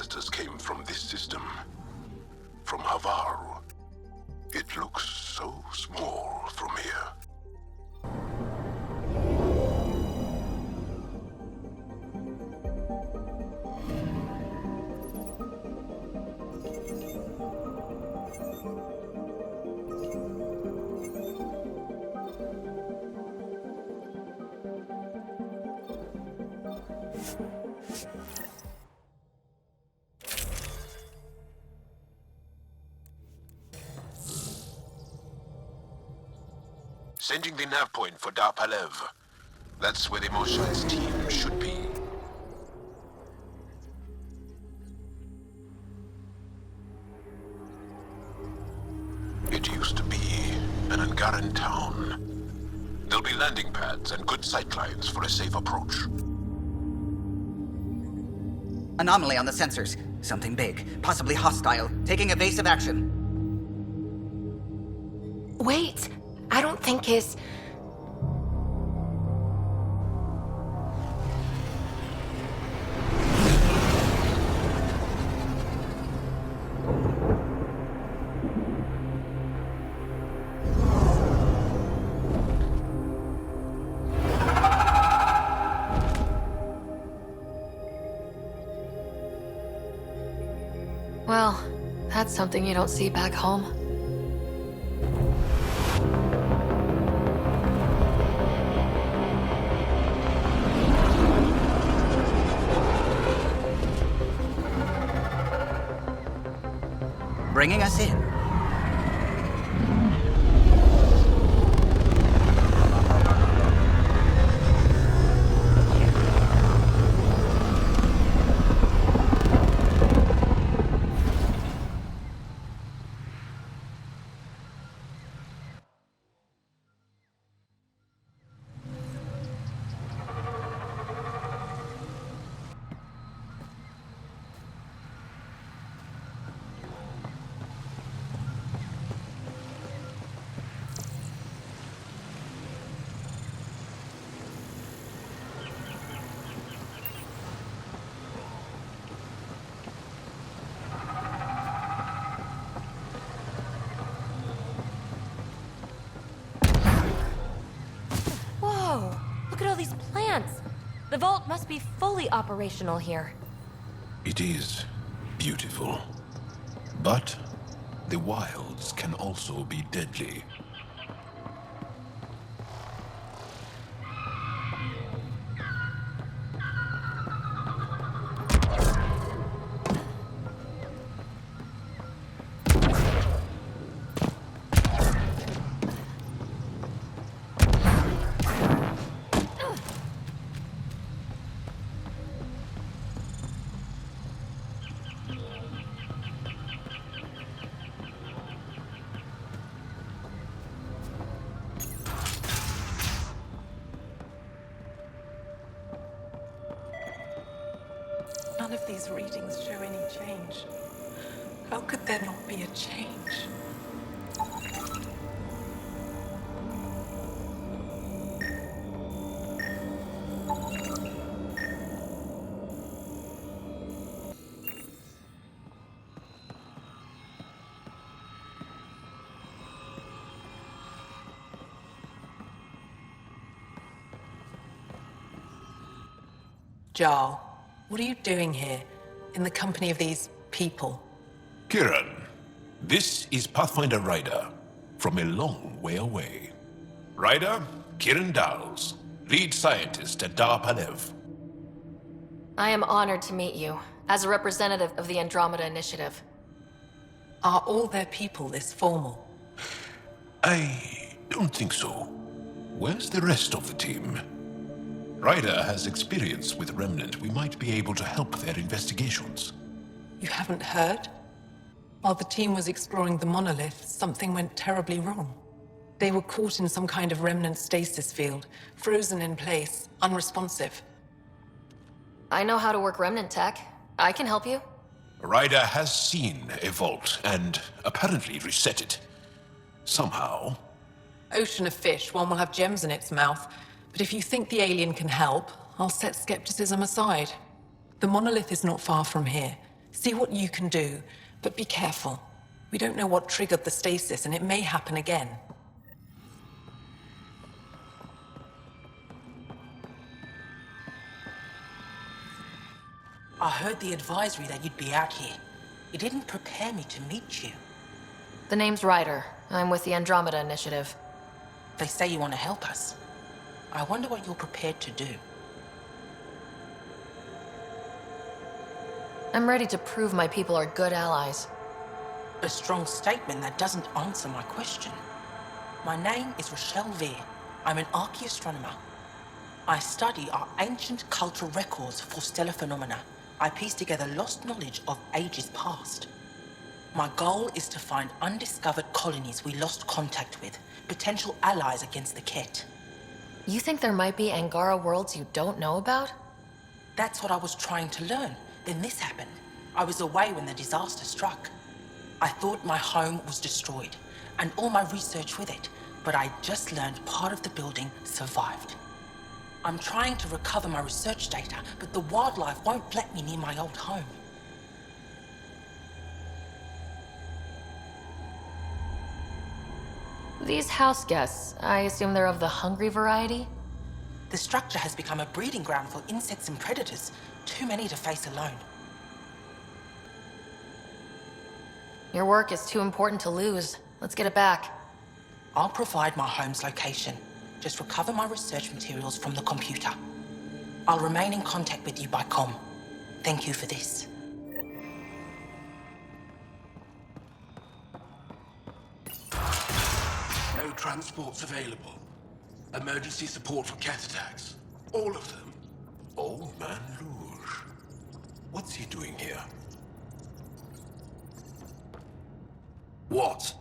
ancestors came from this system. From Harval. It looks so small from here. Sending the nav point for Darpalev. That's where the motionless team should be. It used to be an Angaran town. There'll be landing pads and good sightlines for a safe approach. Anomaly on the sensors. Something big, possibly hostile, taking evasive action. Wait! I don't think his... Well, that's something you don't see back home. Bringing us in. Look at all these plants! The vault must be fully operational here. It is beautiful. But the wilds can also be deadly. None of these readings show any change. How could there not be a change? Jarl, what are you doing here, in the company of these people? Kiran, this is Pathfinder Ryder, from a long way away. Ryder, Kiran Dowles, lead scientist at Darpalev. I am honored to meet you, as a representative of the Andromeda Initiative. Are all their people this formal? I don't think so. Where's the rest of the team? Ryder has experience with Remnant. We might be able to help their investigations. You haven't heard? While the team was exploring the monolith, something went terribly wrong. They were caught in some kind of remnant stasis field, frozen in place, unresponsive. I know how to work remnant tech. I can help you. Ryder has seen a vault and apparently reset it. Somehow. Ocean of fish, one will have gems in its mouth. But if you think the alien can help, I'll set skepticism aside. The monolith is not far from here. See what you can do, but be careful. We don't know what triggered the stasis, and it may happen again. I heard the advisory that you'd be out here. It didn't prepare me to meet you. The name's Ryder. I'm with the Andromeda Initiative. They say you want to help us. I wonder what you're prepared to do. I'm ready to prove my people are good allies. A strong statement that doesn't answer my question. My name is Rochelle Vere. I'm an archaeoastronomer. I study our ancient cultural records for stellar phenomena. I piece together lost knowledge of ages past. My goal is to find undiscovered colonies we lost contact with, potential allies against the Ket. You think there might be Angara worlds you don't know about? That's what I was trying to learn. Then this happened. I was away when the disaster struck. I thought my home was destroyed, and all my research with it, but I just learned part of the building survived. I'm trying to recover my research data, but the wildlife won't let me near my old home. These house guests, I assume they're of the hungry variety? The structure has become a breeding ground for insects and predators, too many to face alone. Your work is too important to lose. Let's get it back. I'll provide my home's location. Just recover my research materials from the computer. I'll remain in contact with you by comm. Thank you for this. No transports available. Emergency support for cat attacks. All of them. Old Man Rouge. What's he doing here? What?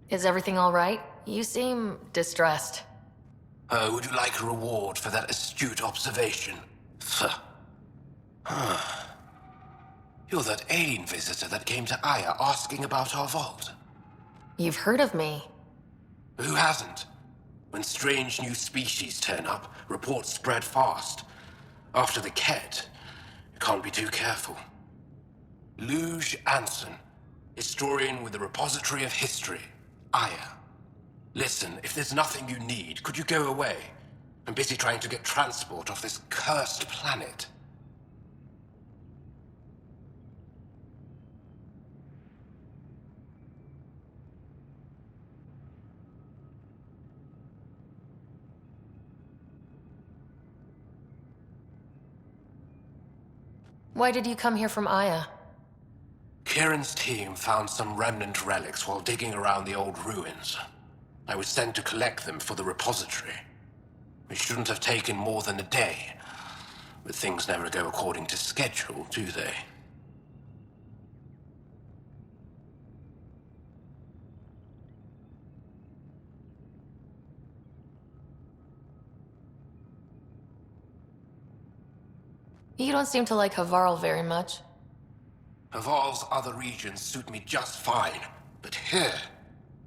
Is everything all right? You seem distressed. Would you like a reward for that astute observation? You're that alien visitor that came to Aya asking about our vault. You've heard of me. Who hasn't? When strange new species turn up, reports spread fast. After the Ket, you can't be too careful. Luge Anson, historian with the Repository of History, Aya. Listen, if there's nothing you need, could you go away? I'm busy trying to get transport off this cursed planet. Why did you come here from Aya? Kieran's team found some remnant relics while digging around the old ruins. I was sent to collect them for the repository. It shouldn't have taken more than a day, but things never go according to schedule, do they? You don't seem to like Harval very much. Harval's other regions suit me just fine, but here...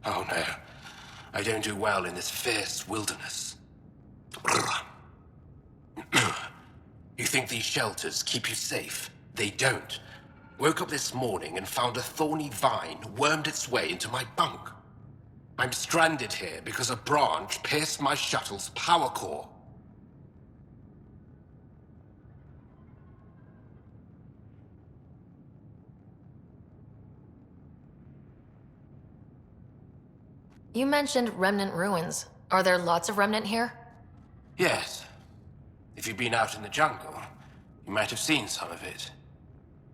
Oh no, I don't do well in this fierce wilderness. You think these shelters keep you safe? They don't. Woke up this morning and found a thorny vine wormed its way into my bunk. I'm stranded here because a branch pierced my shuttle's power core. You mentioned remnant ruins. Are there lots of remnant here? Yes. If you've been out in the jungle, you might have seen some of it.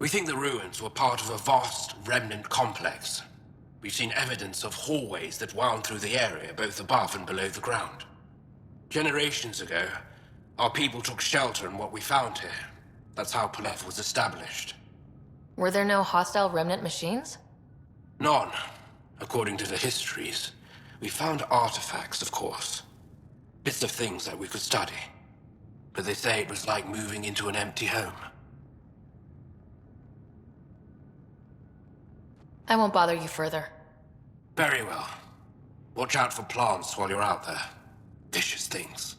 We think the ruins were part of a vast remnant complex. We've seen evidence of hallways that wound through the area, both above and below the ground. Generations ago, our people took shelter in what we found here. That's how Palef was established. Were there no hostile remnant machines? None, according to the histories. We found artifacts, of course. Bits of things that we could study. But they say it was like moving into an empty home. I won't bother you further. Very well. Watch out for plants while you're out there. Vicious things.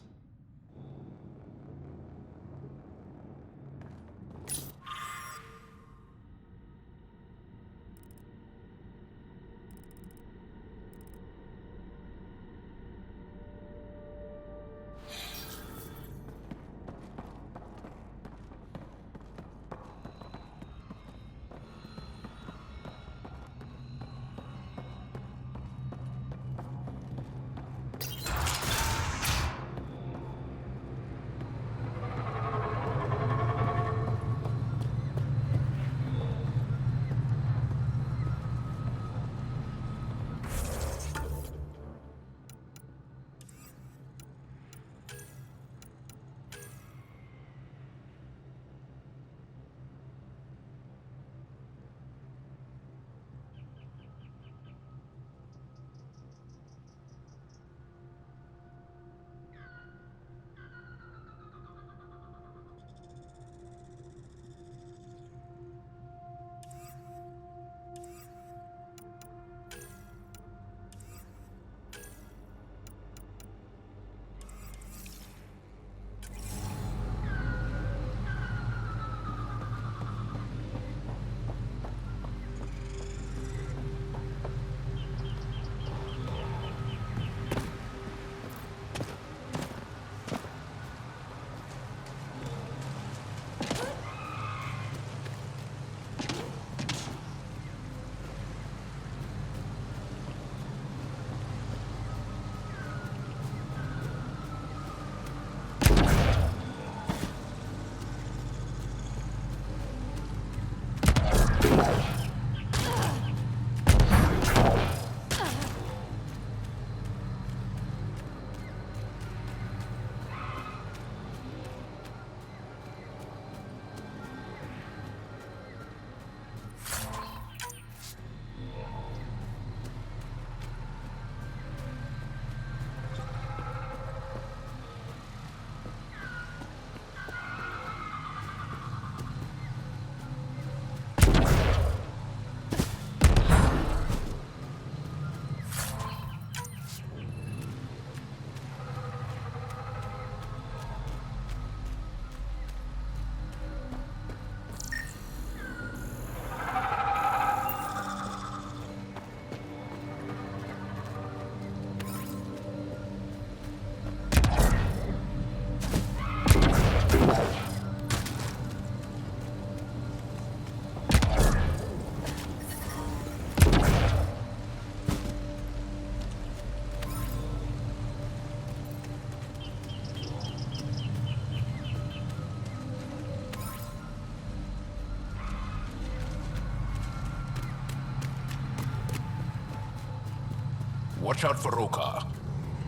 Watch out for Rokar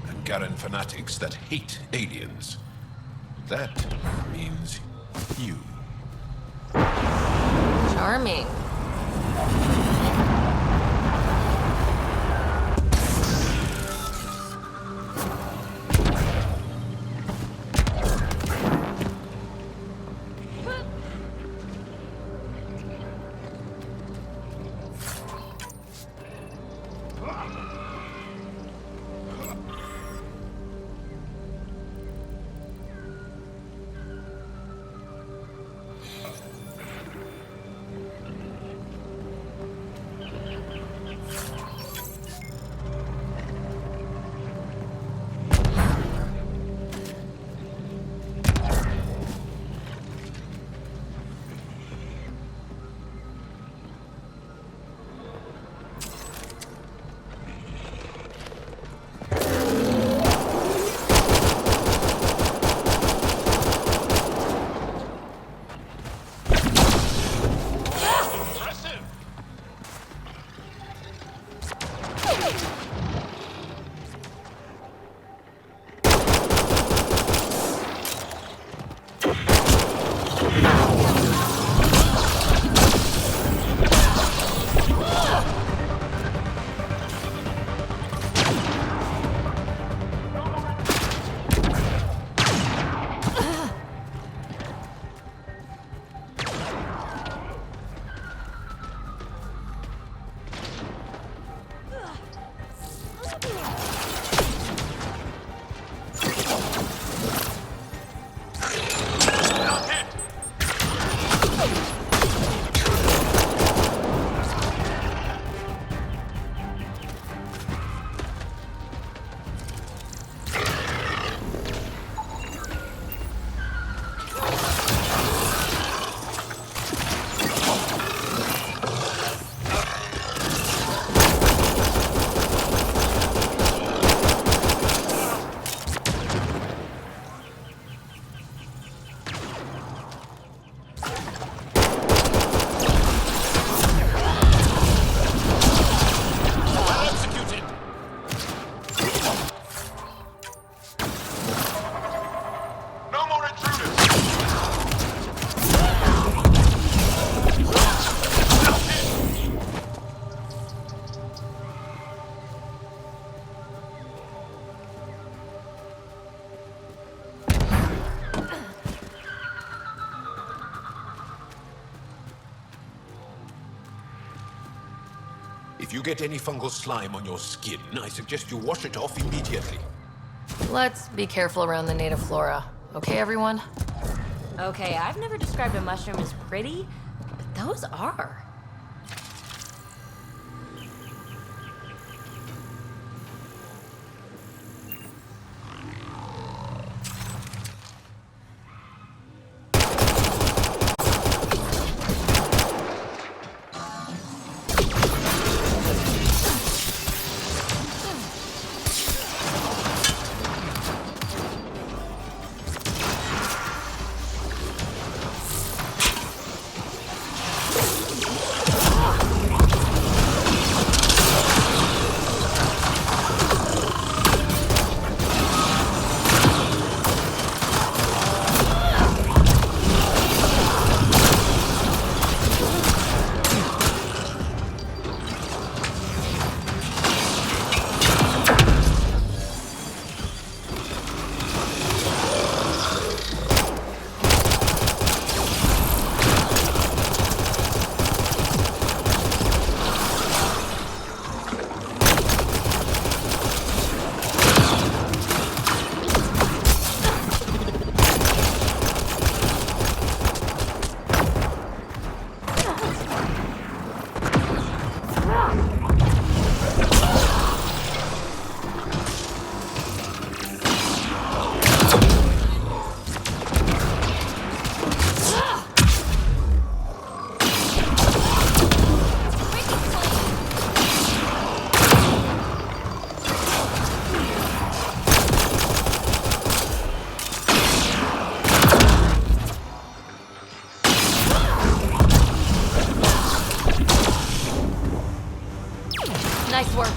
and Garen fanatics that hate aliens. That means you. Charming. If you get any fungal slime on your skin, I suggest you wash it off immediately. Let's be careful around the native flora. Okay, everyone? Okay, I've never described a mushroom as pretty, but those are. Nice work.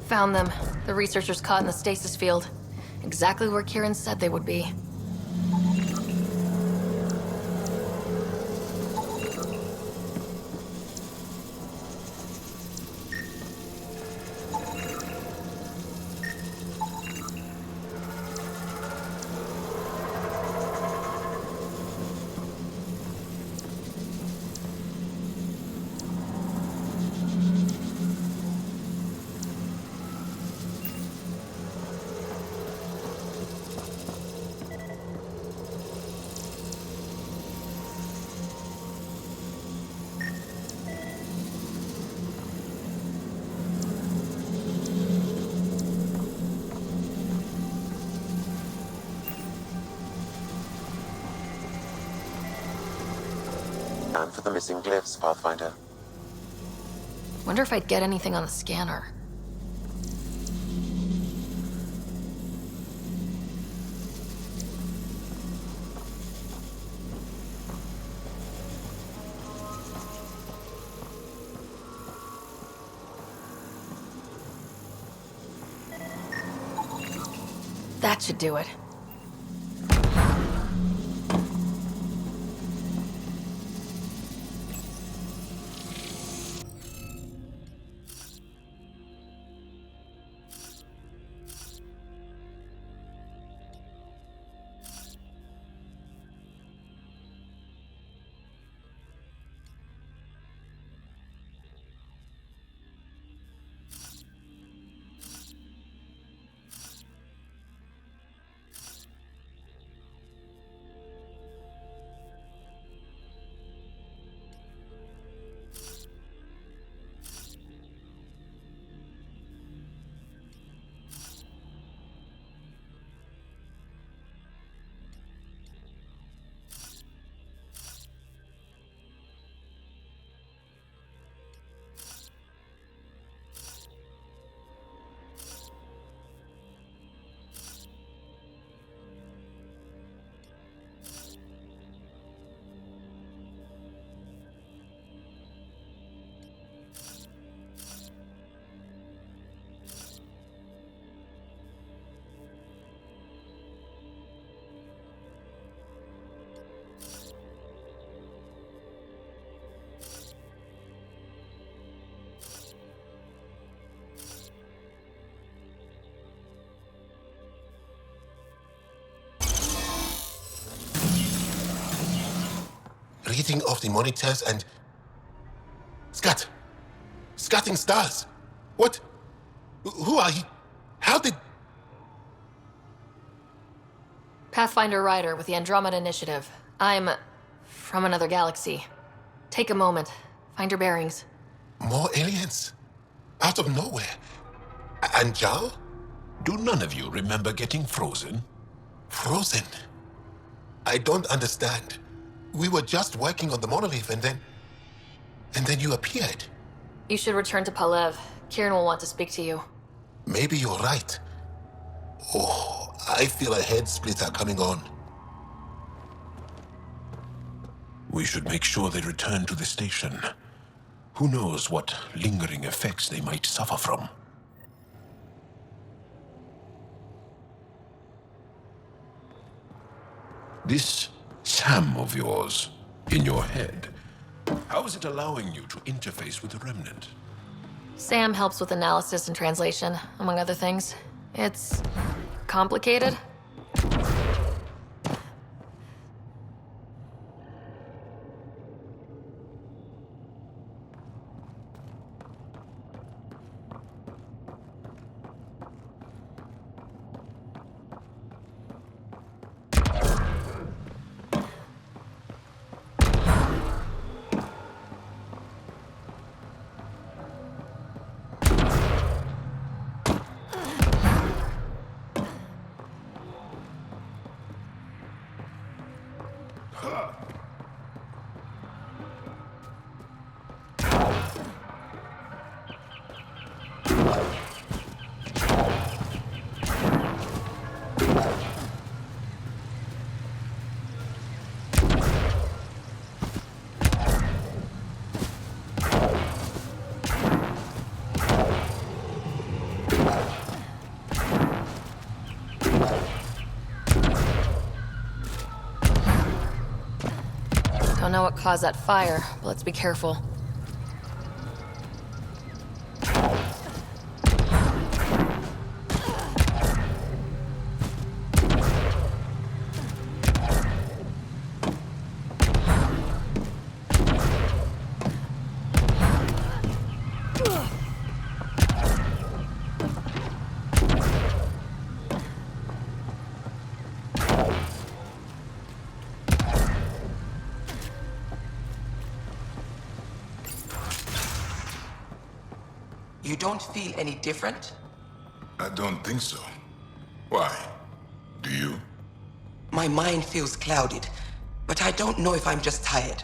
Found them. The researchers caught in the stasis field. Exactly where Kieran said they would be. time for the missing glyphs, Pathfinder. Wonder if I'd get anything on the scanner. That should do it. Reading of the monitors and... Scatting stars. What? Who are you? How did... Pathfinder Ryder with the Andromeda Initiative. I'm from another galaxy. Take a moment. Find your bearings. More aliens? Out of nowhere? And Jal? Do none of you remember getting frozen? Frozen? I don't understand. We were just working on the monolith and then you appeared. You should return to Palev. Kieran will want to speak to you. Maybe you're right. Oh, I feel a head splitter coming on. We should make sure they return to the station. Who knows what lingering effects they might suffer from. This Sam of yours, in your head, how is it allowing you to interface with the Remnant? Sam helps with analysis and translation, among other things. It's complicated. Don't know what caused that fire, but let's be careful. You don't feel any different? I don't think so. Why? Do you? My mind feels clouded, but I don't know if I'm just tired.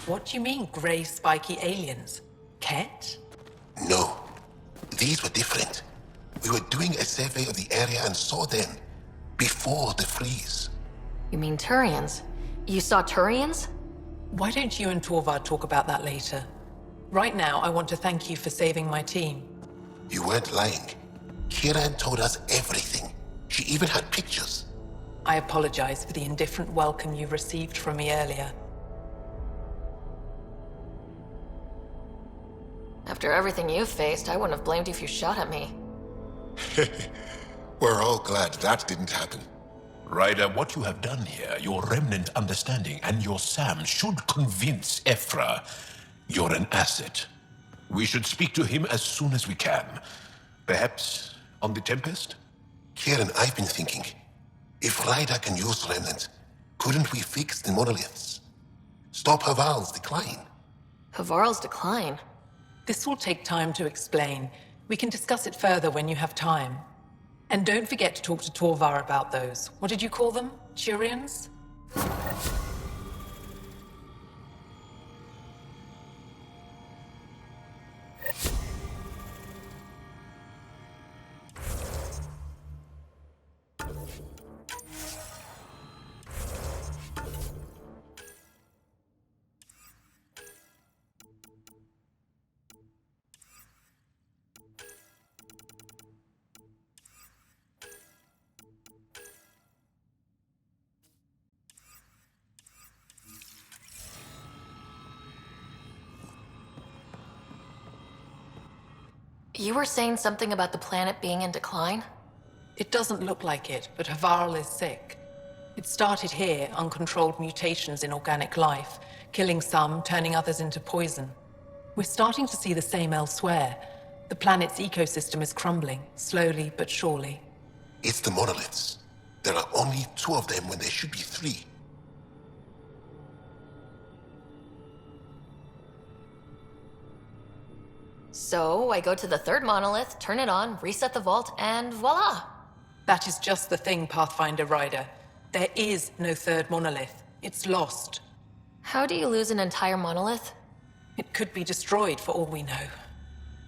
What do you mean, grey spiky aliens? Ket? No, these were different. We were doing a survey of the area and saw them before the freeze. You mean Turians? You saw Turians? Why don't you and Torvar talk about that later? Right now, I want to thank you for saving my team. You weren't lying. Kieran told us everything. She even had pictures. I apologize for the indifferent welcome you received from me earlier. After everything you've faced, I wouldn't have blamed you if you shot at me. We're all glad that didn't happen. Ryder, what you have done here, your remnant understanding and your Sam should convince Ephra you're an asset. We should speak to him as soon as we can. Perhaps on the Tempest? Kieran, I've been thinking. If Ryder can use remnant, couldn't we fix the monoliths? Stop Harval's decline? Havarl's decline? This will take time to explain. We can discuss it further when you have time. And don't forget to talk to Torvar about those. What did you call them? Turians? You were saying something about the planet being in decline? It doesn't look like it, but Harval is sick. It started here, uncontrolled mutations in organic life, killing some, turning others into poison. We're starting to see the same elsewhere. The planet's ecosystem is crumbling, slowly but surely. It's the monoliths. There are only 2 of them when there should be 3. So I go to the 3rd monolith, turn it on, reset the vault, and voila! That is just the thing, Pathfinder Rider. There is no 3rd monolith. It's lost. How do you lose an entire monolith? It could be destroyed for all we know.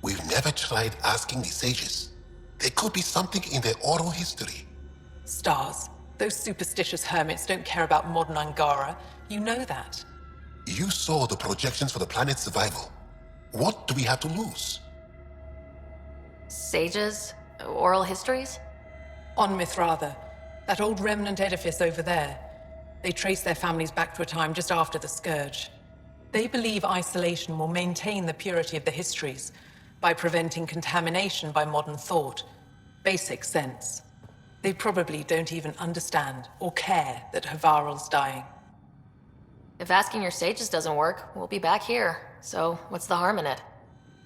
We've never tried asking the sages. There could be something in their oral history. Stars. Those superstitious hermits don't care about modern Angara. You know that. You saw the projections for the planet's survival. What do we have to lose? Sages? Oral histories? On Mithratha, that old remnant edifice over there. They trace their families back to a time just after the Scourge. They believe isolation will maintain the purity of the histories by preventing contamination by modern thought. Basic sense. They probably don't even understand or care that Havarl's dying. If asking your sages doesn't work, we'll be back here. So, what's the harm in it?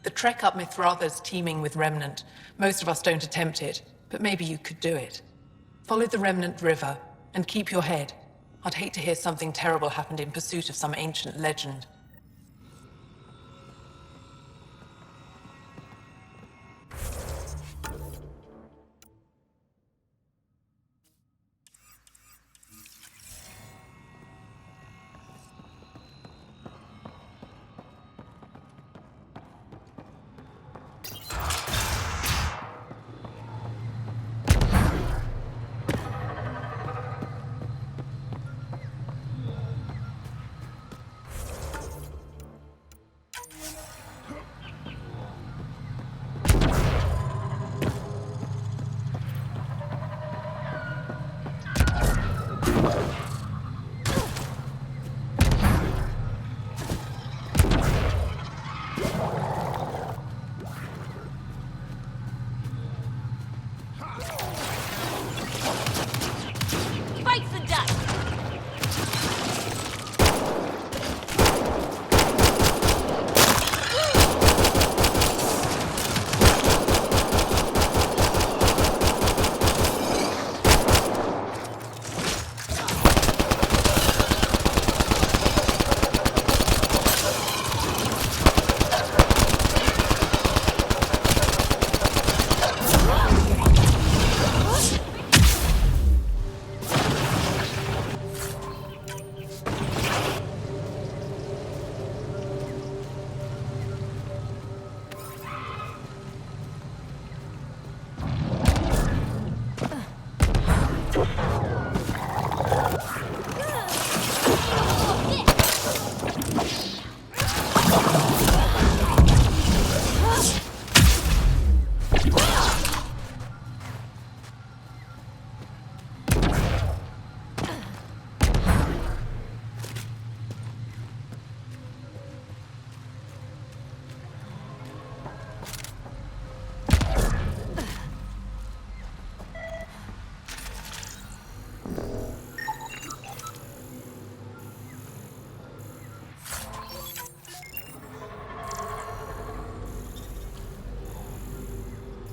The trek up Mithratha's teeming with remnant. Most of us don't attempt it, but maybe you could do it. Follow the remnant river, and keep your head. I'd hate to hear something terrible happened in pursuit of some ancient legend.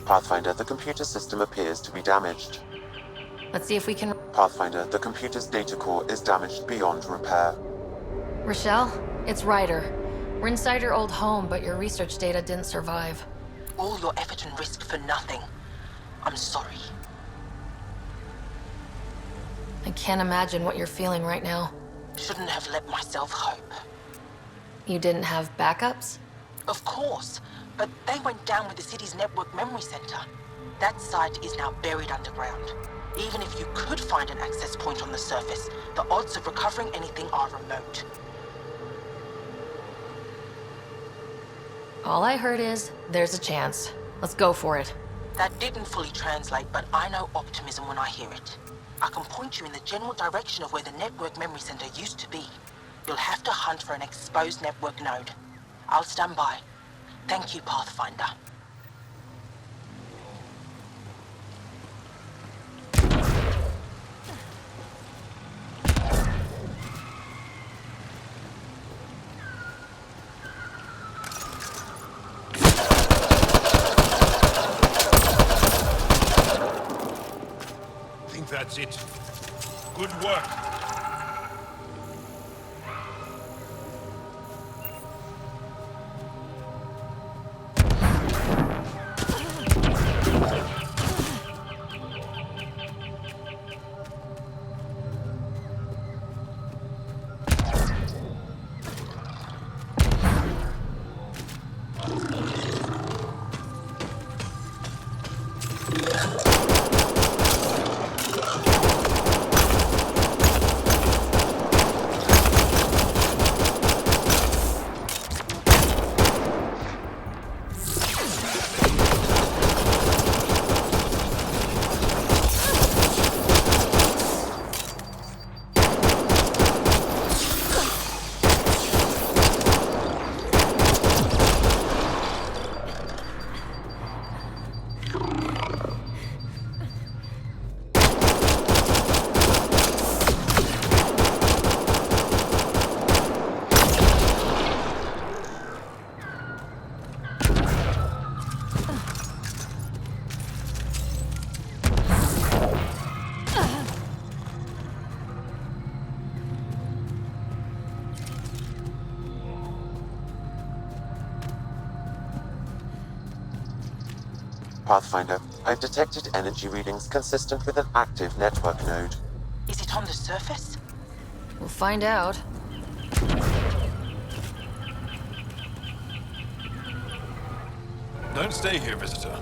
Pathfinder, the computer system appears to be damaged. Let's see if we can... Pathfinder, the computer's data core is damaged beyond repair. Rochelle, it's Ryder. We're inside your old home, but your research data didn't survive. All your effort and risk for nothing. I'm sorry. I can't imagine what you're feeling right now. Shouldn't have let myself hope. You didn't have backups? Of course, but they went down with the city's network memory center. That site is now buried underground. Even if you could find an access point on the surface, the odds of recovering anything are remote. All I heard is, there's a chance. Let's go for it. That didn't fully translate, but I know optimism when I hear it. I can point you in the general direction of where the network memory center used to be. You'll have to hunt for an exposed network node. I'll stand by. Thank you, Pathfinder. I think that's it. Good work. Pathfinder, I've detected energy readings consistent with an active network node. Is it on the surface? We'll find out. Don't stay here, visitor.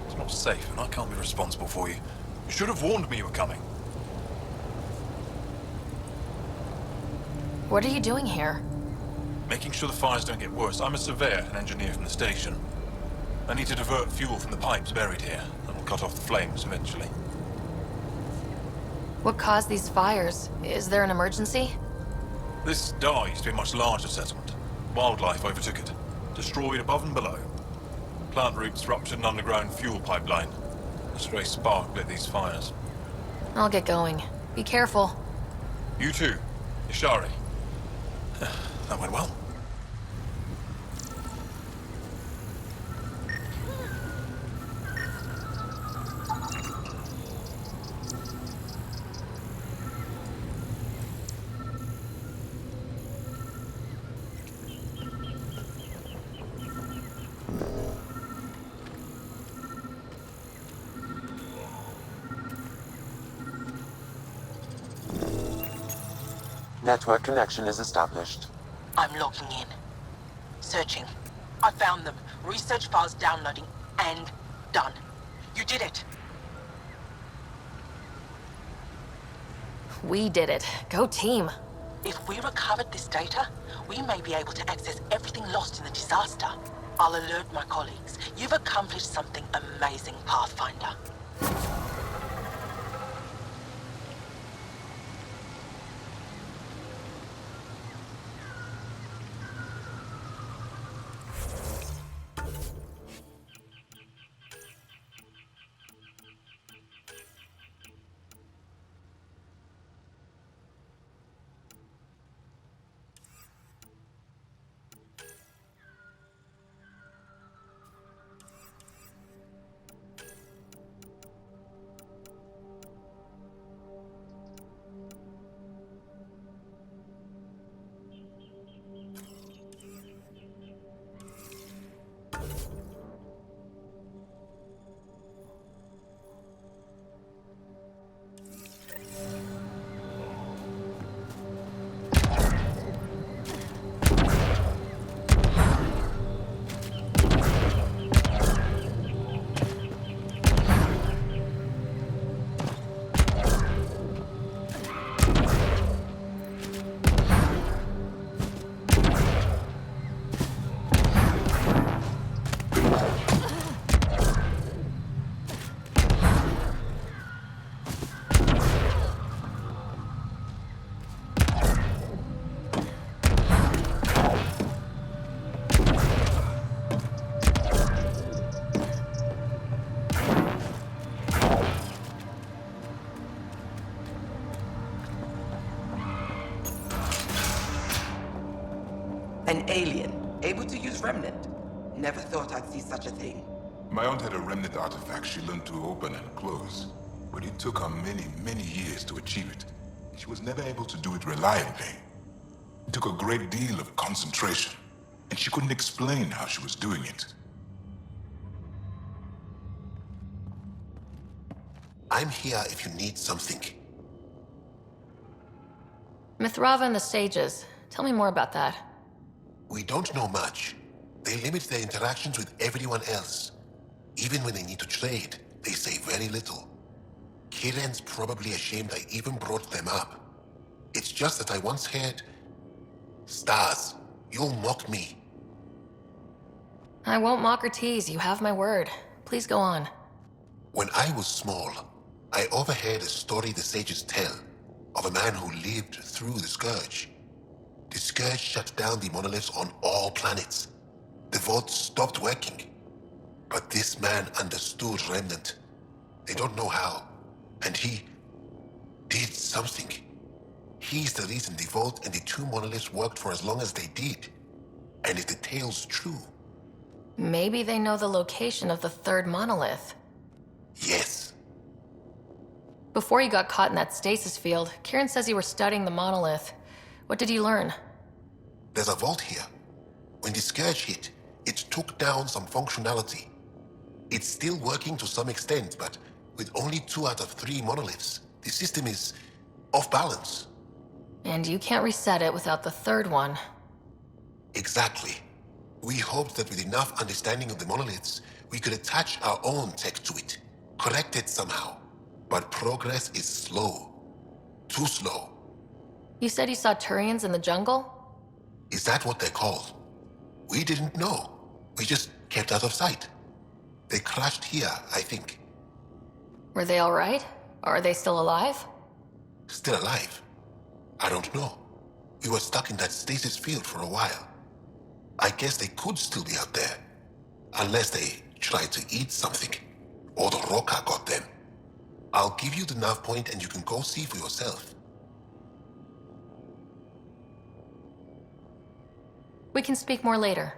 It's not safe, and I can't be responsible for you. You should have warned me you were coming. What are you doing here? Making sure the fires don't get worse. I'm a surveyor and engineer from the station. I need to divert fuel from the pipes buried here. That'll cut off the flames eventually. What caused these fires? Is there an emergency? This dye used to be a much larger settlement. Wildlife overtook it, destroyed above and below. Plant roots ruptured an underground fuel pipeline. A stray spark lit these fires. I'll get going. Be careful. You too, Ishari. That went well. Network connection is established. I'm logging in. Searching. I found them. Research files downloading. And done. You did it. We did it. Go team. If we recovered this data, we may be able to access everything lost in the disaster. I'll alert my colleagues. You've accomplished something amazing, Pathfinder. An alien, able to use Remnant. Never thought I'd see such a thing. My aunt had a remnant artifact she learned to open and close, but it took her many, many years to achieve it. She was never able to do it reliably. It took a great deal of concentration, and she couldn't explain how she was doing it. I'm here if you need something. Mithrava and the Sages. Tell me more about that. We don't know much. They limit their interactions with everyone else. Even when they need to trade, they say very little. Kiren's probably ashamed I even brought them up. It's just that I once heard... Stars, you'll mock me. I won't mock or tease, you have my word. Please go on. When I was small, I overheard a story the sages tell of a man who lived through the Scourge. The Scourge shut down the monoliths on all planets. The vaults stopped working. But this man understood Remnant. They don't know how. And he did something. He's the reason the vault and the two monoliths worked for as long as they did. And if the tale's true... Maybe they know the location of the third monolith. Yes. Before you got caught in that stasis field, Kiren says you were studying the monolith. What did you learn? There's a vault here. When the Scourge hit, it took down some functionality. It's still working to some extent, but with only 2 out of 3 monoliths, the system is off balance. And you can't reset it without the third one. Exactly. We hoped that with enough understanding of the monoliths, we could attach our own tech to it, correct it somehow. But progress is slow. Too slow. You said you saw Turians in the jungle? Is that what they're called? We didn't know. We just kept out of sight. They crashed here, I think. Were they all right? Are they still alive? Still alive? I don't know. We were stuck in that stasis field for a while. I guess they could still be out there. Unless they tried to eat something. Or the Roca got them. I'll give you the nav point and you can go see for yourself. We can speak more later.